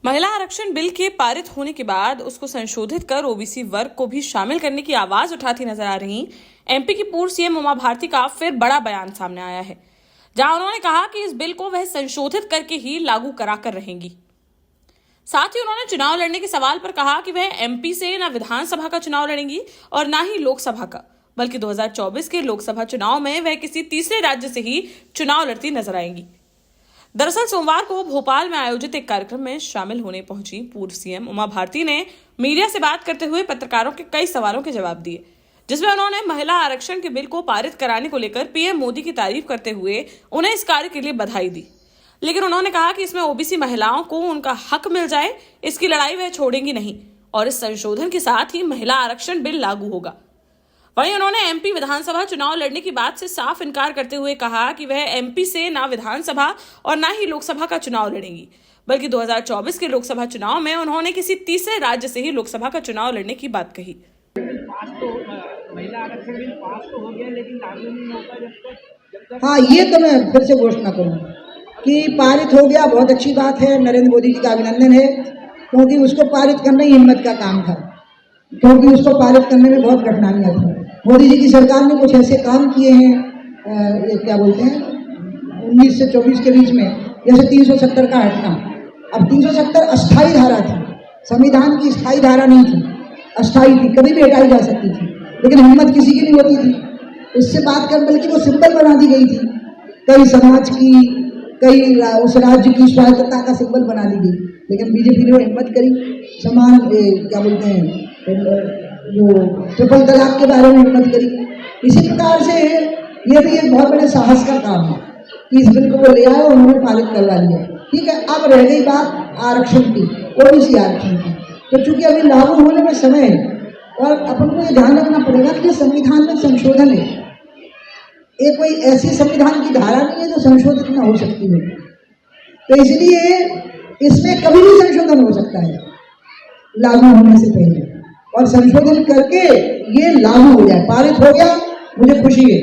महिला आरक्षण बिल के पारित होने के बाद उसको संशोधित कर ओबीसी वर्ग को भी शामिल करने की आवाज उठाती नजर आ रही एमपी की पूर्व सीएम उमा भारती का फिर बड़ा बयान सामने आया है, जहां उन्होंने कहा कि इस बिल को वह संशोधित करके ही लागू कराकर रहेंगी। साथ ही उन्होंने चुनाव लड़ने के सवाल पर कहा कि वह एमपी से न विधानसभा का चुनाव लड़ेंगी और न ही लोकसभा का, बल्कि 2024 के लोकसभा चुनाव में वह किसी तीसरे राज्य से ही चुनाव लड़ती नजर आएंगी। दरअसल सोमवार को भोपाल में आयोजित एक कार्यक्रम में शामिल होने पहुंची पूर्व सीएम उमा भारती ने मीडिया से बात करते हुए पत्रकारों के कई सवालों के जवाब दिए, जिसमें उन्होंने महिला आरक्षण के बिल को पारित कराने को लेकर पीएम मोदी की तारीफ करते हुए उन्हें इस कार्य के लिए बधाई दी। लेकिन उन्होंने कहा कि इसमें ओबीसी महिलाओं को उनका हक मिल जाए, इसकी लड़ाई वह छोड़ेंगी नहीं और इस संशोधन के साथ ही महिला आरक्षण बिल लागू होगा। वहीं उन्होंने एमपी विधानसभा चुनाव लड़ने की बात से साफ इनकार करते हुए कहा कि वह एमपी से ना विधानसभा और ना ही लोकसभा का चुनाव लड़ेंगी, बल्कि 2024 के लोकसभा चुनाव में उन्होंने किसी तीसरे राज्य से ही लोकसभा का चुनाव लड़ने की बात कही। महिला आरक्षण बिल पास तो हो गया, लेकिन लागू नहीं होगा जब तक। हाँ, ये तो मैं फिर से घोषणा करूँ कि पारित हो गया, बहुत अच्छी बात है। नरेंद्र मोदी जी का अभिनंदन है, क्योंकि उसको पारित करना ही हिम्मत का काम था, क्योंकि उसको पारित करने में बहुत कठिनाइयाँ थी। मोदी जी की सरकार ने कुछ ऐसे काम किए हैं, ये क्या बोलते हैं, 19 से 24 के बीच में, जैसे 370 का हटना। अब 370 अस्थायी धारा थी, संविधान की स्थायी धारा नहीं थी, अस्थायी थी, कभी भी हटाई जा सकती थी, लेकिन हिम्मत किसी की नहीं होती थी उससे बात कर, बल्कि वो सिंबल बना दी गई थी। कई समाज की, कई उस राज्य की स्वायत्तता का सिंबल बना दी गई, लेकिन बीजेपी ने वो हिम्मत करी। समान क्या बोलते हैं, जो ट्रिपल तलाक के बारे में हिम्मत करी। इसी प्रकार से ये भी एक बहुत बड़े साहस का काम है कि इस बिल को वो ले आए और उन्होंने पारित करवा लिया। ठीक है, अब रह गई बात आरक्षण की, ओबीसी आरक्षण की। तो चूंकि अभी लागू होने में समय है और अपन को ये ध्यान रखना पड़ेगा कि संविधान में संशोधन है, ये कोई ऐसी संविधान की धारा नहीं है जो संशोधित न हो सकती है। तो इसलिए इसमें कभी भी संशोधन हो सकता है लागू होने से पहले, और संशोधन करके ये लागू हो जाए। पारित हो गया, मुझे खुशी है,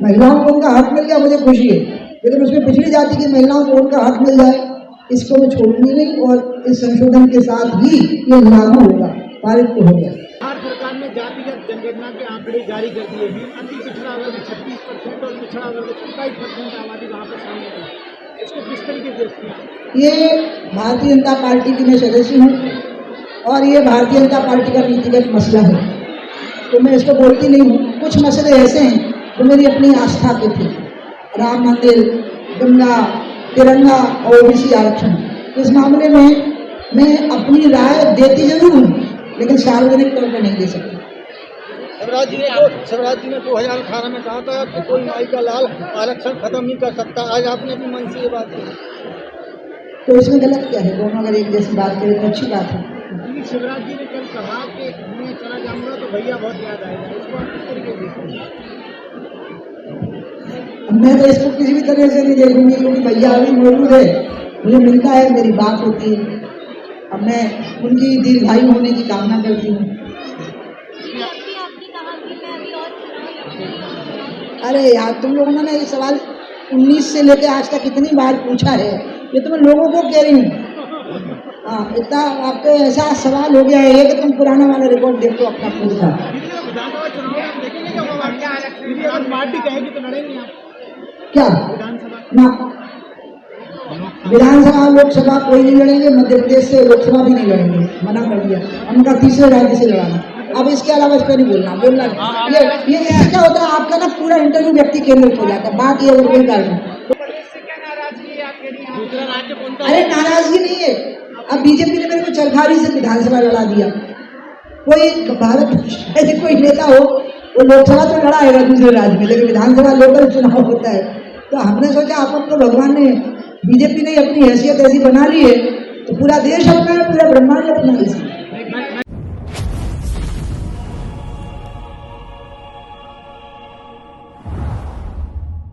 महिलाओं को उनका हक मिल गया, मुझे खुशी है, लेकिन उसमें पिछड़ी जाति की महिलाओं को उनका हक मिल जाए, इसको मैं छोड़ूंगी नहीं। और इस संशोधन के साथ ही ये लागू होगा, पारित तो हो गया। बिहार सरकार ने जातिगत जनगणना के आंकड़े जारी कर दिए हैं। अति पिछड़ा वर्ग 36% और पिछड़ा वर्ग 27% आबादी वहाँ पर शामिल है। इसको किस तरीके से देखते हैं? ये भारतीय जनता पार्टी की मैं सदस्य हूँ और ये भारतीय जनता पार्टी का नीतिगत मसला है, तो मैं इसको बोलती नहीं हूँ। कुछ मसले ऐसे हैं जो मेरी अपनी आस्था के थे, राम मंदिर, गंगा, तिरंगा और ओबीसी आरक्षण। इस मामले में मैं अपनी राय देती जरूर हूँ, लेकिन सार्वजनिक तौर पर नहीं दे सकती। शिवराज जी ने 2018 में कहा था कि कोई माई का लाल आरक्षण खत्म नहीं कर सकता। आज आपने भी मन से ये बात की, तो इसमें गलत क्या है? दोनों अगर एक जैसी बात करें तो अच्छी बात है। शिवराज जी ने कल कहा कि मैं चला जाऊंगा तो भैया बहुत याद आएगा, इसको आप किस तरीके से देखते हैं? मैं तो इसको किसी भी तरह से नहीं देखूंगी, क्योंकि भैया अभी मौजूद है, मुझे मिलता है, मेरी बात होती है। अब मैं उनकी दीर्घायु होने की कामना करती हूँ। अरे यार, तुम लोगों ने ये सवाल 19 से लेकर आज तक कितनी बार पूछा है, ये तो मैं लोगों को कह रही हूँ। हाँ, इतना आपको ऐसा सवाल हो गया है कि तुम पुराना वाला रिकॉर्ड देखो अपना खुद का। क्या ना विधानसभा लोकसभा कोई नहीं लड़ेंगे, मध्य प्रदेश से लोकसभा भी नहीं लड़ेंगे, मना कर दिया। उनका तीसरे राज्य से लड़ाना, अब इसके अलावा इस पर नहीं बोलना। ये इससे क्या होता है, आपका ना पूरा इंटरव्यू व्यक्ति केंद्रित हो जाता है, बात ये और कोई कारण। अरे नाराजगी नहीं है, अब बीजेपी ने मेरे को चरखारी से विधानसभा लड़ा दिया। कोई भारत ऐसे कोई नेता हो, वो लोकसभा तो लड़ाएगा दूसरे राज्य में, लेकिन विधानसभा लोकल चुनाव होता है। तो हमने सोचा अपन तो भगवान ने, बीजेपी ने अपनी हैसियत ऐसी बना ली है, तो पूरा देश अपना है, पूरा ब्रह्मांड अपना है।